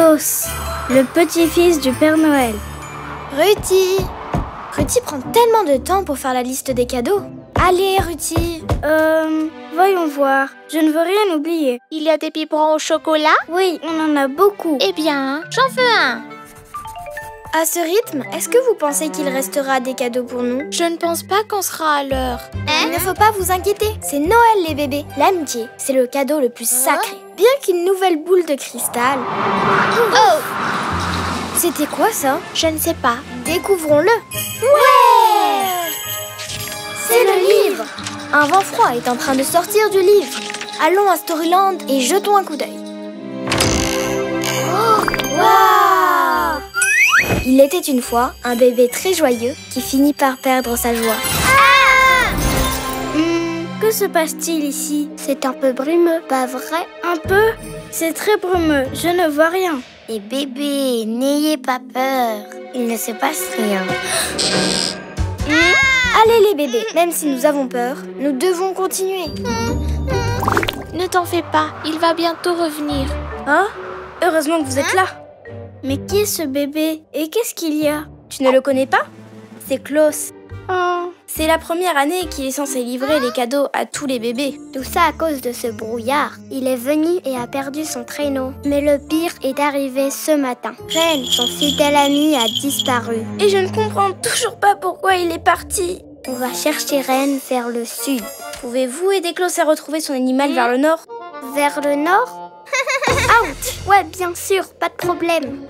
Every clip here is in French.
Klaus, le petit-fils du Père Noël. Ruthie prend tellement de temps pour faire la liste des cadeaux. Allez, Ruthie. Voyons voir. Je ne veux rien oublier. Il y a des biberons au chocolat? Oui, on en a beaucoup. Eh bien, j'en veux un. À ce rythme, est-ce que vous pensez qu'il restera des cadeaux pour nous? Je ne pense pas qu'on sera à l'heure. Il ne faut pas vous inquiéter. C'est Noël, les bébés. L'amitié, c'est le cadeau le plus sacré. Bien qu'une nouvelle boule de cristal... Oh! C'était quoi, ça? Je ne sais pas. Découvrons-le. Ouais! C'est le livre. Un vent froid est en train de sortir du livre. Allons à Storyland et jetons un coup d'œil. Oh! Waouh! Il était une fois un bébé très joyeux qui finit par perdre sa joie. Que se passe-t-il ici? C'est un peu brumeux, pas vrai? Un peu? C'est très brumeux, je ne vois rien. Et bébé, n'ayez pas peur. Il ne se passe rien. Allez les bébés, même si nous avons peur, nous devons continuer. Ne t'en fais pas, il va bientôt revenir. Oh, heureusement que vous êtes là. Mais qui est ce bébé? Et qu'est-ce qu'il y a? Tu ne le connais pas? C'est Klaus. Oh. C'est la première année qu'il est censé livrer les cadeaux à tous les bébés. Tout ça à cause de ce brouillard. Il est venu et a perdu son traîneau. Mais le pire est arrivé ce matin. Ren, son fidèle ami, a disparu. Et je ne comprends toujours pas pourquoi il est parti. On va chercher Ren vers le sud. Pouvez-vous aider Klaus à retrouver son animal vers le nord? Vers le nord? Out! Ouais, bien sûr, pas de problème.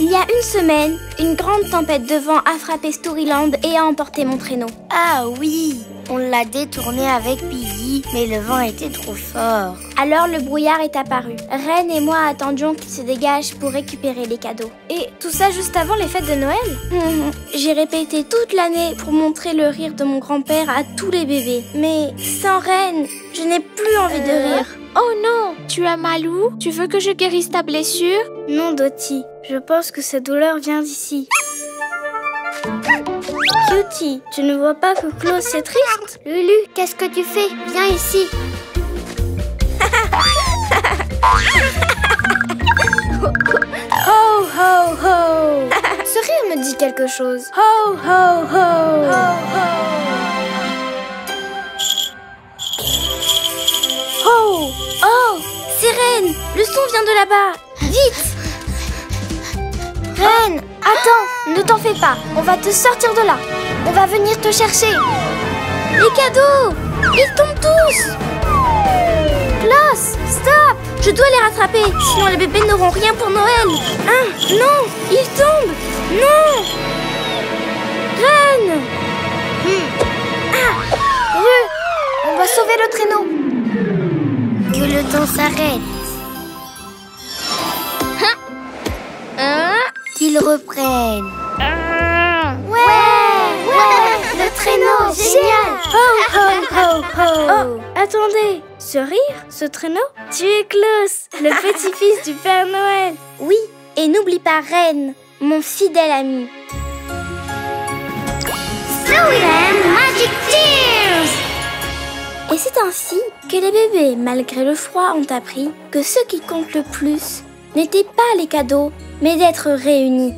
Il y a une semaine, une grande tempête de vent a frappé Storyland et a emporté mon traîneau. Ah oui, on l'a détourné avec Billy, mais le vent était trop fort. Alors le brouillard est apparu. Ren et moi attendions qu'il se dégage pour récupérer les cadeaux. Et tout ça juste avant les fêtes de Noël? J'ai répété toute l'année pour montrer le rire de mon grand-père à tous les bébés. Mais sans Ren, je n'ai plus envie de rire. Oh non, tu as mal où? Tu veux que je guérisse ta blessure? Non, Dottie, je pense que cette douleur vient d'ici. Cutie, tu ne vois pas que Klaus est triste? Lulu, qu'est-ce que tu fais? Viens ici. Ho, ho, ho! Ce rire me dit quelque chose. Ho, ho, ho! Ho, ho! Oh! Oh! Sirène! Le son vient de là-bas! Vite! Ren! Attends! Ne t'en fais pas! On va te sortir de là! On va venir te chercher! Les cadeaux! Ils tombent tous! Klaus! Stop! Je dois les rattraper! Sinon les bébés n'auront rien pour Noël! Non! Ils tombent! Non! Ren! On va sauver le traîneau! Que le temps s'arrête. Qu'ils reprennent. Ouais, le traîneau, génial. Ho, ho, ho, ho! Oh, attendez! Ce rire, ce traîneau? Tu es Klaus, le petit-fils du Père Noël. Oui, et n'oublie pas Ren, mon fidèle ami. Storyland Magic Tears! Et c'est ainsi que les bébés, malgré le froid, ont appris que ce qui compte le plus n'était pas les cadeaux, mais d'être réunis.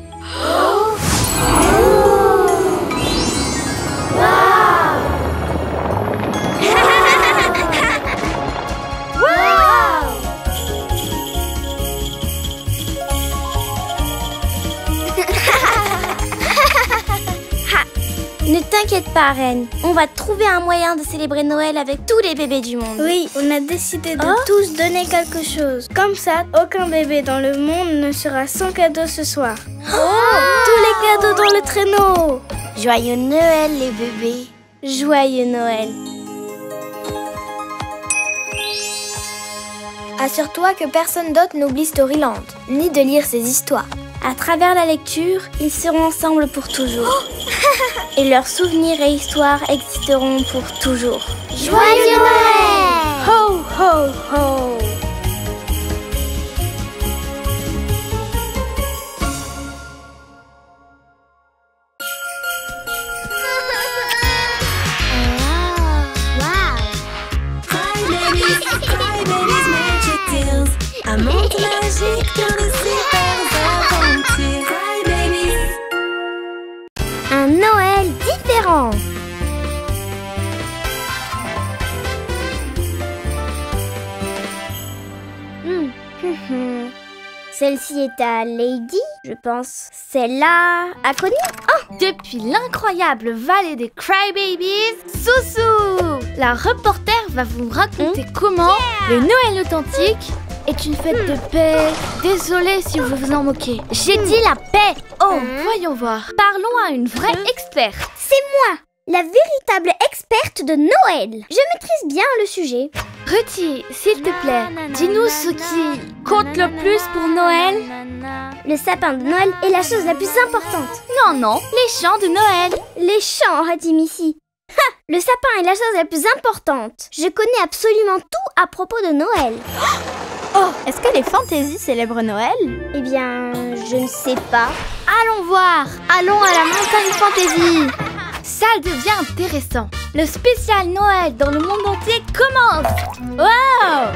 Ne t'inquiète pas, Ren. On va trouver un moyen de célébrer Noël avec tous les bébés du monde. Oui, on a décidé de tous donner quelque chose. Comme ça, aucun bébé dans le monde ne sera sans cadeau ce soir. Tous les cadeaux dans le traîneau. Joyeux Noël, les bébés. Joyeux Noël. Assure-toi que personne d'autre n'oublie Storyland, ni de lire ses histoires. À travers la lecture, ils seront ensemble pour toujours. Et leurs souvenirs et histoires existeront pour toujours. Joyeux Noël! Ho, ho, ho! Celle-ci est à Lady, je pense. Celle-là à Connie. Oh! Depuis l'incroyable vallée des Crybabies, Soussou! La reporter va vous raconter comment le Noël authentique est une fête de paix. Désolée si vous vous en moquez. J'ai dit la paix. Oh, voyons voir. Parlons à une vraie experte. C'est moi, la véritable experte de Noël. Je maîtrise bien le sujet. Ruthie, s'il te plaît, dis-nous ce qui compte le plus pour Noël. Le sapin de Noël est la chose la plus importante. Non, les chants de Noël. Les chants, a dit Missy. Ha! Le sapin est la chose la plus importante. Je connais absolument tout à propos de Noël. Oh, est-ce que les fantaisies célèbrent Noël? Eh bien, je ne sais pas. Allons voir. Allons à la montagne fantaisie. Ça devient intéressant. Le spécial Noël dans le monde entier commence. Wow!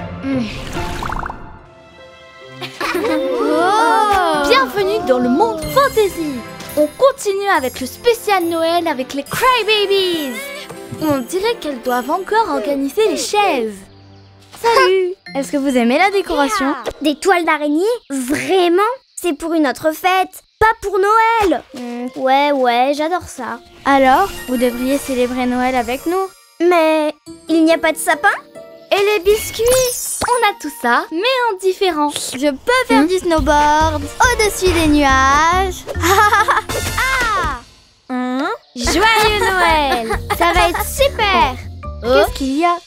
Oh! Bienvenue dans le monde fantasy. On continue avec le spécial Noël avec les Crybabies. On dirait qu'elles doivent encore organiser les chaises. Salut! Est-ce que vous aimez la décoration? Des toiles d'araignée? Vraiment? C'est pour une autre fête, pas pour Noël. Ouais, j'adore ça. Alors, vous devriez célébrer Noël avec nous. Mais il n'y a pas de sapin? Et les biscuits? On a tout ça, mais en différent. Je peux faire du snowboard au-dessus des nuages. Joyeux Noël! Ça va être super! Qu'est-ce qu'il y a?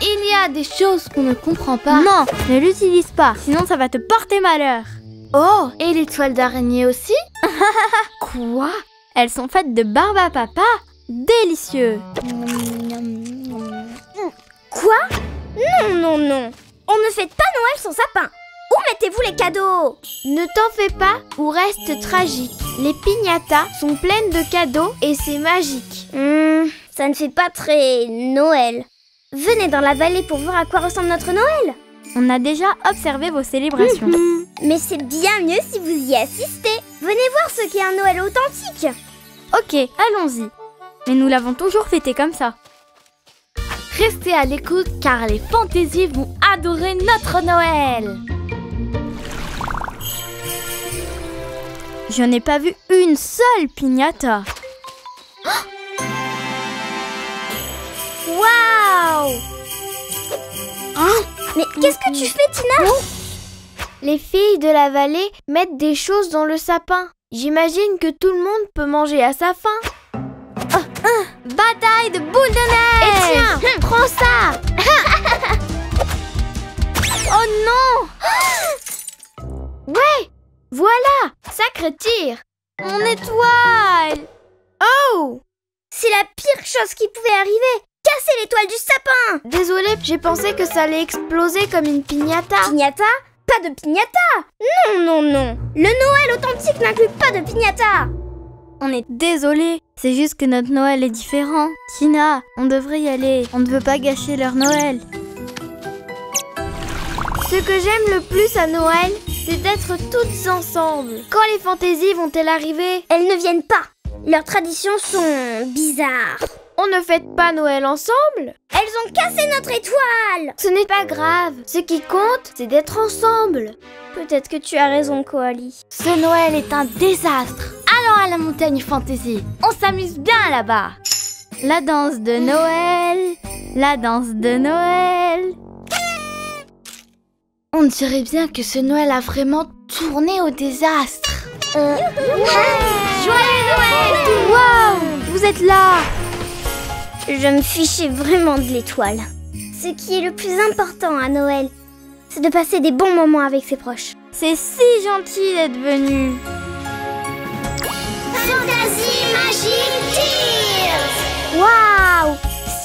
Il y a des choses qu'on ne comprend pas. Non, ne l'utilise pas, sinon ça va te porter malheur. Oh, et les toiles d'araignée aussi? Quoi? Elles sont faites de barbe à papa? Délicieux. Quoi? Non. On ne fête pas Noël sans sapin. Où mettez-vous les cadeaux? Ne t'en fais pas ou reste tragique. Les piñatas sont pleines de cadeaux et c'est magique. Ça ne fait pas très Noël. Venez dans la vallée pour voir à quoi ressemble notre Noël. On a déjà observé vos célébrations. Mais c'est bien mieux si vous y assistez. Venez voir ce qu'est un Noël authentique. Ok, allons-y. Mais nous l'avons toujours fêté comme ça. Restez à l'écoute car les fantaisies vont adorer notre Noël. Je n'ai pas vu une seule piñata. Waouh! Mais qu'est-ce que tu fais, Tina? Les filles de la vallée mettent des choses dans le sapin. J'imagine que tout le monde peut manger à sa faim. Bataille de boules de neige! Et tiens, prends ça! Oh non! Ouais! Voilà! Sacre tir! Mon étoile! Oh! C'est la pire chose qui pouvait arriver. Casser l'étoile du sapin. Désolée, j'ai pensé que ça allait exploser comme une piñata. Piñata? Pas de piñata. Non. Le Noël authentique n'inclut pas de piñata. On est désolé, c'est juste que notre Noël est différent. Tina, on devrait y aller. On ne veut pas gâcher leur Noël. Ce que j'aime le plus à Noël, c'est d'être toutes ensemble. Quand les fantaisies vont-elles arriver? Elles ne viennent pas. Leurs traditions sont bizarres. On ne fête pas Noël ensemble? Elles ont cassé notre étoile. Ce n'est pas grave. Ce qui compte, c'est d'être ensemble. Peut-être que tu as raison, Koali. Ce Noël est un désastre. Allons à la montagne fantaisie. On s'amuse bien là-bas. La danse de Noël. La danse de Noël. On dirait bien que ce Noël a vraiment tourné au désastre. Joyeux Noël! Waouh! Vous êtes là! Je me fichais vraiment de l'étoile. Ce qui est le plus important à Noël, c'est de passer des bons moments avec ses proches. C'est si gentil d'être venu. Fantasy Magic Tears! Waouh!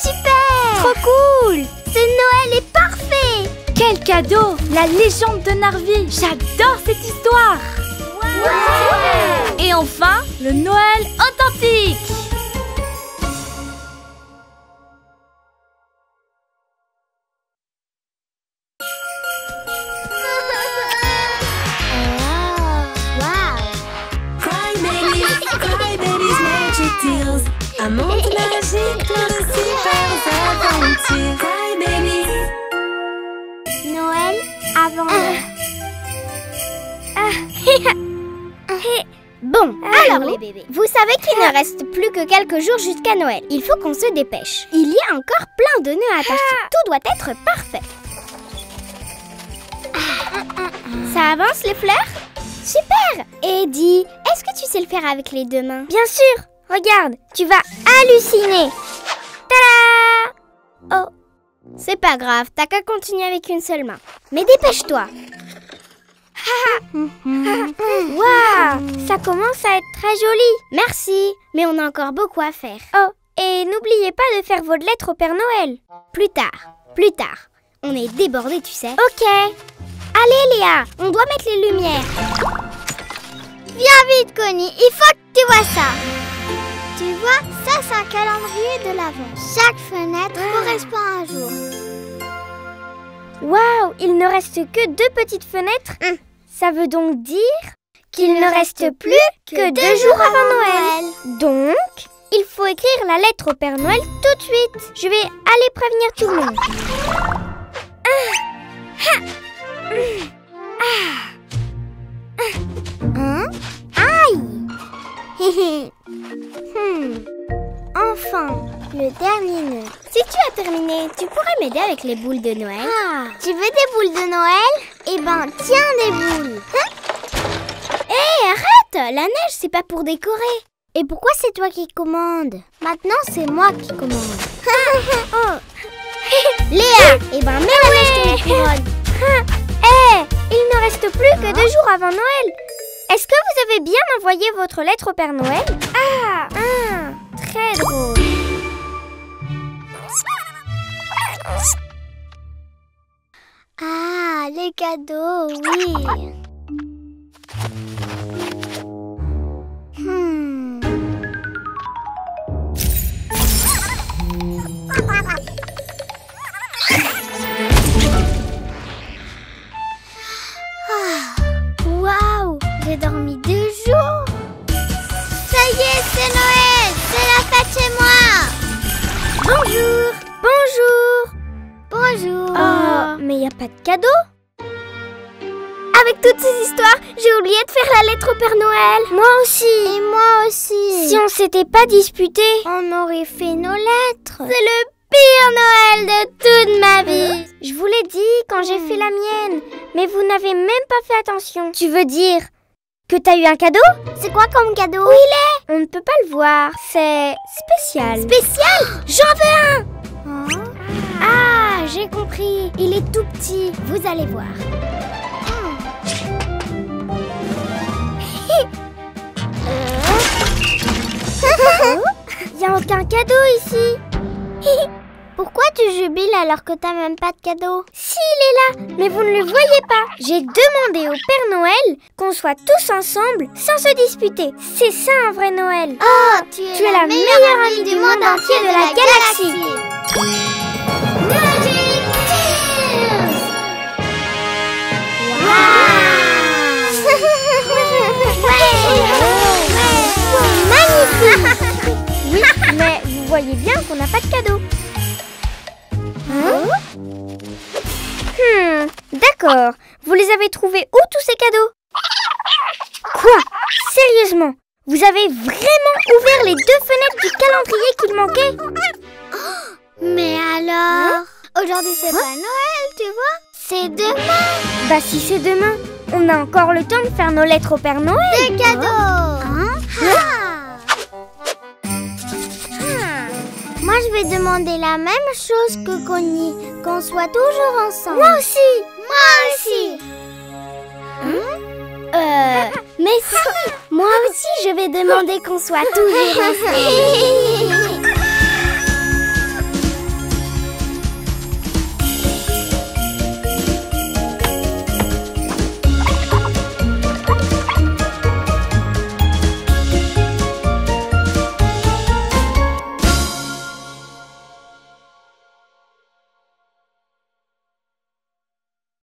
Super! Trop cool! Ce Noël est parfait! Quel cadeau! La légende de Narvi! J'adore cette histoire! Ouais! Et enfin, le Noël authentique! Un monde magique, plein de super aventures. Cry Babies. Noël Bon, alors les bébés, vous savez qu'il ne reste plus que quelques jours jusqu'à Noël. Il faut qu'on se dépêche. Il y a encore plein de nœuds attachés. Tout doit être parfait. Ça avance les fleurs? Super! Eddie, est-ce que tu sais le faire avec les deux mains? Bien sûr! Regarde, tu vas halluciner! Tada! Oh, c'est pas grave, t'as qu'à continuer avec une seule main. Mais dépêche-toi! Waouh! Ça commence à être très joli! Merci, mais on a encore beaucoup à faire. Oh, et n'oubliez pas de faire votre lettre au Père Noël. Plus tard. On est débordés, tu sais. Ok. Allez Léa, on doit mettre les lumières. Viens vite Connie, il faut que tu vois ça. Tu vois, ça c'est un calendrier de l'Avent. Chaque fenêtre correspond à un jour. Waouh, il ne reste que 2 petites fenêtres. Ça veut donc dire qu'il ne reste plus que 2 jours avant Noël. Donc, il faut écrire la lettre au Père Noël tout de suite. Je vais aller prévenir tout le monde. Aïe. Enfin, le dernier nœud. Si tu as terminé, tu pourrais m'aider avec les boules de Noël. Tu veux des boules de Noël? Eh ben, tiens des boules. Hé, arrête! La neige, c'est pas pour décorer. Et pourquoi c'est toi qui commandes? Maintenant, c'est moi qui commande. Léa, eh ben, mets la neige sur les couronnes. Il ne reste plus que 2 jours avant Noël. Est-ce que vous avez bien envoyé votre lettre au Père Noël? Très drôle. Les cadeaux, oui. Waouh, j'ai dormi 2 jours. Ça y est, c'est Noël, c'est la fête chez moi. Bonjour. Oh, mais il n'y a pas de cadeau. Avec toutes ces histoires, j'ai oublié de faire la lettre au Père Noël. Moi aussi. Et moi aussi. Si on s'était pas disputés, on aurait fait nos lettres. C'est le pire Noël de toute ma vie. Je vous l'ai dit quand j'ai fait la mienne, mais vous n'avez même pas fait attention. Tu veux dire que t'as eu un cadeau? C'est quoi comme cadeau? Où il est? On ne peut pas le voir. C'est spécial. Spécial? J'en veux un. Ah, j'ai compris. Il est tout petit. Vous allez voir. Il n'y a aucun cadeau ici. Pourquoi tu jubiles alors que t'as même pas de cadeau? Si, il est là, mais vous ne le voyez pas. J'ai demandé au Père Noël qu'on soit tous ensemble sans se disputer. C'est ça un vrai Noël. Oh, tu es la meilleure amie du monde entier de la galaxie. Magic Tears! Magnifique! Oui, mais vous voyez bien qu'on n'a pas de cadeau. D'accord. Vous les avez trouvés où tous ces cadeaux? Quoi? Sérieusement? Vous avez vraiment ouvert les 2 fenêtres du calendrier qu'il manquait? Mais alors? Aujourd'hui c'est pas Noël, tu vois? C'est demain. Bah si c'est demain, on a encore le temps de faire nos lettres au Père Noël. Des cadeaux. Moi, je vais demander la même chose que Connie, qu'on soit toujours ensemble. Moi aussi. Mais si, moi aussi, je vais demander qu'on soit toujours ensemble.